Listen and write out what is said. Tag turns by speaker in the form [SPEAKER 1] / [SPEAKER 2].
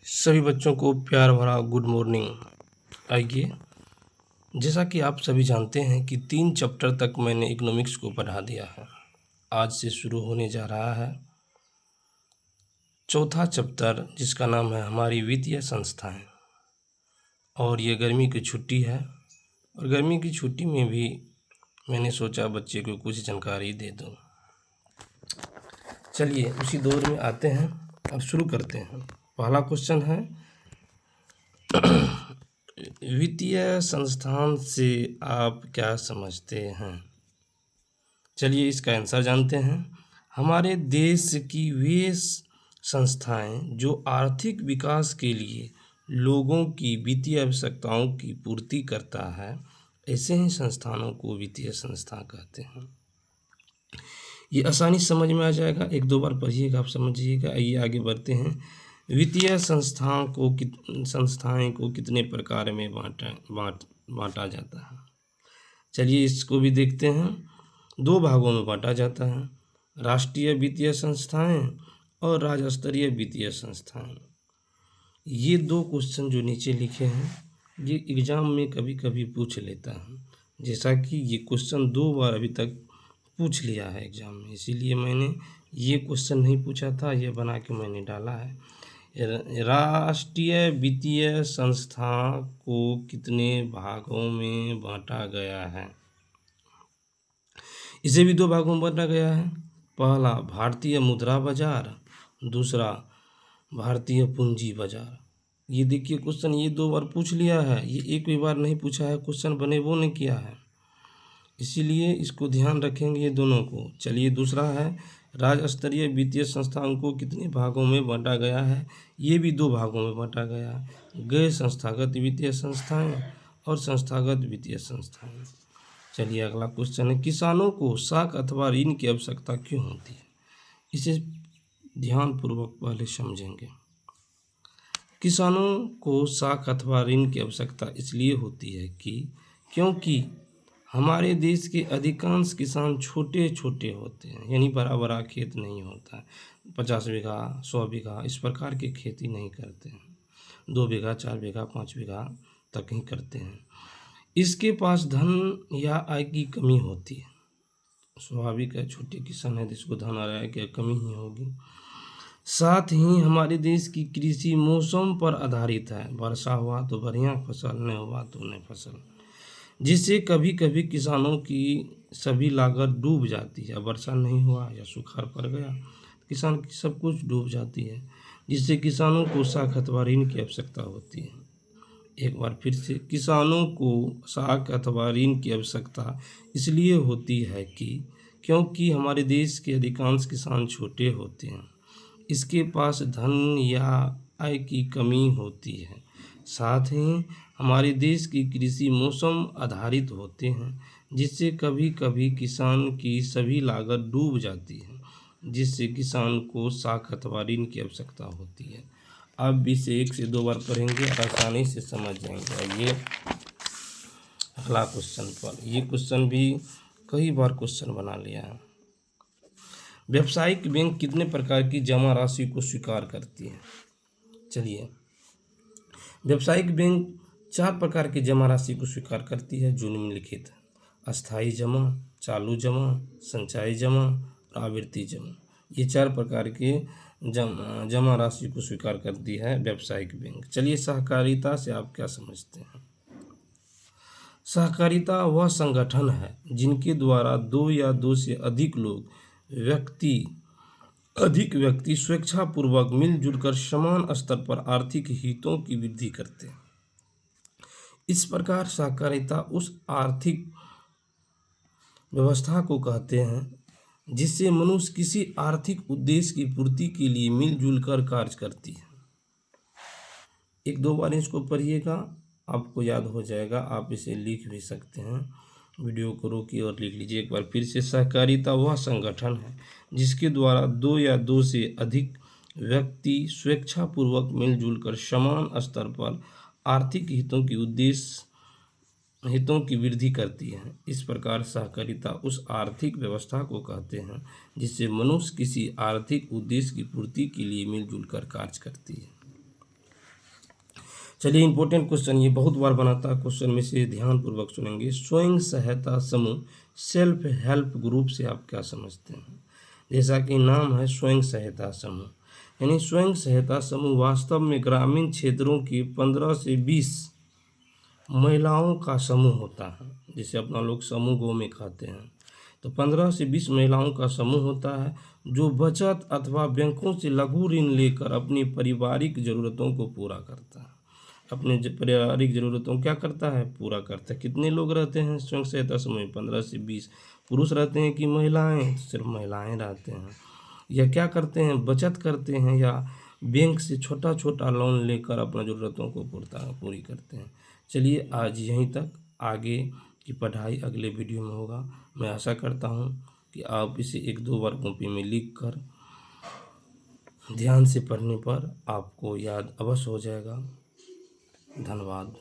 [SPEAKER 1] सभी बच्चों को प्यार भरा गुड मॉर्निंग। आइए, जैसा कि आप सभी जानते हैं कि 3 चैप्टर तक मैंने इकोनॉमिक्स को पढ़ा दिया है। आज से शुरू होने जा रहा है चौथा चैप्टर, जिसका नाम है हमारी वित्तीय संस्थाएं। और ये गर्मी की छुट्टी है, और गर्मी की छुट्टी में भी मैंने सोचा बच्चे को कुछ जानकारी दे दूं। चलिए उसी दौर में आते हैं और शुरू करते हैं। पहला क्वेश्चन है, वित्तीय संस्थान से आप क्या समझते हैं? चलिए इसका आंसर जानते हैं। हमारे देश की वे संस्थाएं जो आर्थिक विकास के लिए लोगों की वित्तीय आवश्यकताओं की पूर्ति करता है, ऐसे ही संस्थानों को वित्तीय संस्था कहते हैं। ये आसानी समझ में आ जाएगा, 1-2 बार पढ़िएगा, आप समझिएगा। आइए आगे बढ़ते हैं। वित्तीय संस्थाएं को कितने प्रकार में बांटा जाता है? चलिए इसको भी देखते हैं। 2 भागों में बांटा जाता है, राष्ट्रीय वित्तीय संस्थाएं और राज्य स्तरीय वित्तीय संस्थाएं। ये 2 क्वेश्चन जो नीचे लिखे हैं, ये एग्ज़ाम में कभी कभी पूछ लेता है। जैसा कि ये क्वेश्चन 2 बार अभी तक पूछ लिया है एग्ज़ाम में, इसीलिए मैंने ये क्वेश्चन नहीं पूछा था, ये बना के मैंने डाला है। राष्ट्रीय वित्तीय संस्था को कितने भागों में बांटा गया है? इसे भी 2 भागों में बांटा गया है। पहला भारतीय मुद्रा बाजार, दूसरा भारतीय पूंजी बाजार। ये देखिए क्वेश्चन ये 2 बार पूछ लिया है, ये एक भी बार नहीं पूछा है, क्वेश्चन बने वो नहीं किया है, इसीलिए इसको ध्यान रखेंगे ये दोनों को। चलिए दूसरा है, राज्य स्तरीय वित्तीय संस्थाओं को कितने भागों में बांटा गया है? ये भी 2 भागों में बांटा गया है, गैर संस्थागत वित्तीय संस्थाएं और संस्थागत वित्तीय संस्थाएं। चलिए अगला क्वेश्चन है, किसानों को साख अथवा ऋण की आवश्यकता क्यों होती है? इसे ध्यानपूर्वक पहले समझेंगे। किसानों को साख अथवा ऋण की आवश्यकता इसलिए होती है कि क्योंकि हमारे देश के अधिकांश किसान छोटे छोटे होते हैं, यानी बड़ा बड़ा खेत नहीं होता है। 50 बीघा 100 बीघा इस प्रकार की खेती नहीं करते हैं, 2 बीघा 4 बीघा 5 बीघा तक ही करते हैं। इसके पास धन या आय की कमी होती है। स्वाभाविक है, छोटे किसान है, जिसको धन आ रहा है कि कमी ही होगी। साथ ही हमारे देश की कृषि मौसम पर आधारित है। वर्षा हुआ तो बढ़िया फसल, नहीं हुआ तो नहीं फसल, जिससे कभी कभी किसानों की सभी लागत डूब जाती है। वर्षा नहीं हुआ या सुखाड़ पड़ गया, किसान की सब कुछ डूब जाती है, जिससे किसानों को साख अथवा ऋण की आवश्यकता होती है। एक बार फिर से, किसानों को साख अथवा ऋण की आवश्यकता इसलिए होती है कि क्योंकि हमारे देश के अधिकांश किसान छोटे होते हैं, इसके पास धन या आय की कमी होती है। साथ ही हमारे देश की कृषि मौसम आधारित होते हैं, जिससे कभी कभी किसान की सभी लागत डूब जाती है, जिससे किसान को साख अथवा ऋण की आवश्यकता होती है। अब इसे 1 से 2 बार पढ़ेंगे और आसानी से समझ जाएंगे। ये अगला क्वेश्चन पर, ये क्वेश्चन भी कई बार क्वेश्चन बना लिया है। व्यावसायिक बैंक कितने प्रकार की जमा राशि को स्वीकार करती है? चलिए, व्यावसायिक बैंक 4 प्रकार की जमा राशि को स्वीकार करती है, जो निम्नलिखित है: अस्थायी जमा, चालू जमा, संचयी जमा और आवर्ती जमा। ये 4 प्रकार के जमा राशि को स्वीकार करती है व्यावसायिक बैंक। चलिए, सहकारिता से आप क्या समझते हैं? सहकारिता वह संगठन है जिनके द्वारा 2 या 2 से अधिक व्यक्ति स्वेच्छापूर्वक मिलजुल कर समान स्तर पर आर्थिक हितों की वृद्धि करते हैं। इस प्रकार सहकारिता उस आर्थिक व्यवस्था को कहते हैं जिससे मनुष्य किसी आर्थिक उद्देश्य की पूर्ति के लिए मिलजुल कर कार्य करती है। 1-2 बार इसको पढ़िएगा, आपको याद हो जाएगा। आप इसे लिख भी सकते हैं, वीडियो को रोकिए और लिख लीजिए एक बार फिर से। सहकारिता वह संगठन है जिसके द्वारा 2 या 2 से अधिक व्यक्ति स्वेच्छापूर्वक मिलजुल कर समान स्तर पर आर्थिक हितों की वृद्धि करती है। इस प्रकार सहकारिता उस आर्थिक व्यवस्था को कहते हैं जिससे मनुष्य किसी आर्थिक उद्देश्य की पूर्ति के लिए मिलजुल कर कार्य करती है। चलिए इम्पोर्टेंट क्वेश्चन, ये बहुत बार बनाता है क्वेश्चन में से, ध्यानपूर्वक सुनेंगे। स्वयं सहायता समूह सेल्फ हेल्प ग्रुप से आप क्या समझते हैं? जैसा कि नाम है स्वयं सहायता समूह, यानी स्वयं सहायता समूह वास्तव में ग्रामीण क्षेत्रों की 15 से 20 महिलाओं का समूह होता है। जैसे अपना लोग समूह गो में खाते हैं, तो 15 से 20 महिलाओं का समूह होता है जो बचत अथवा बैंकों से लघु ऋण लेकर अपनी पारिवारिक ज़रूरतों को पूरा करता है। अपने पारिवारिक ज़रूरतों क्या करता है? पूरा करता है। कितने लोग रहते हैं स्वयं सहायता समूह में? 15 से 20। पुरुष रहते हैं कि महिलाएं? तो सिर्फ महिलाएं रहते हैं। या क्या करते हैं? बचत करते हैं या बैंक से छोटा छोटा लोन लेकर अपना ज़रूरतों को पूरी करते हैं। चलिए आज यहीं तक, आगे की पढ़ाई अगले वीडियो में होगा। मैं आशा करता हूँ कि आप इसे 1-2 बार कॉपी में लिख कर ध्यान से पढ़ने पर आपको याद अवश्य हो जाएगा। धन्यवाद।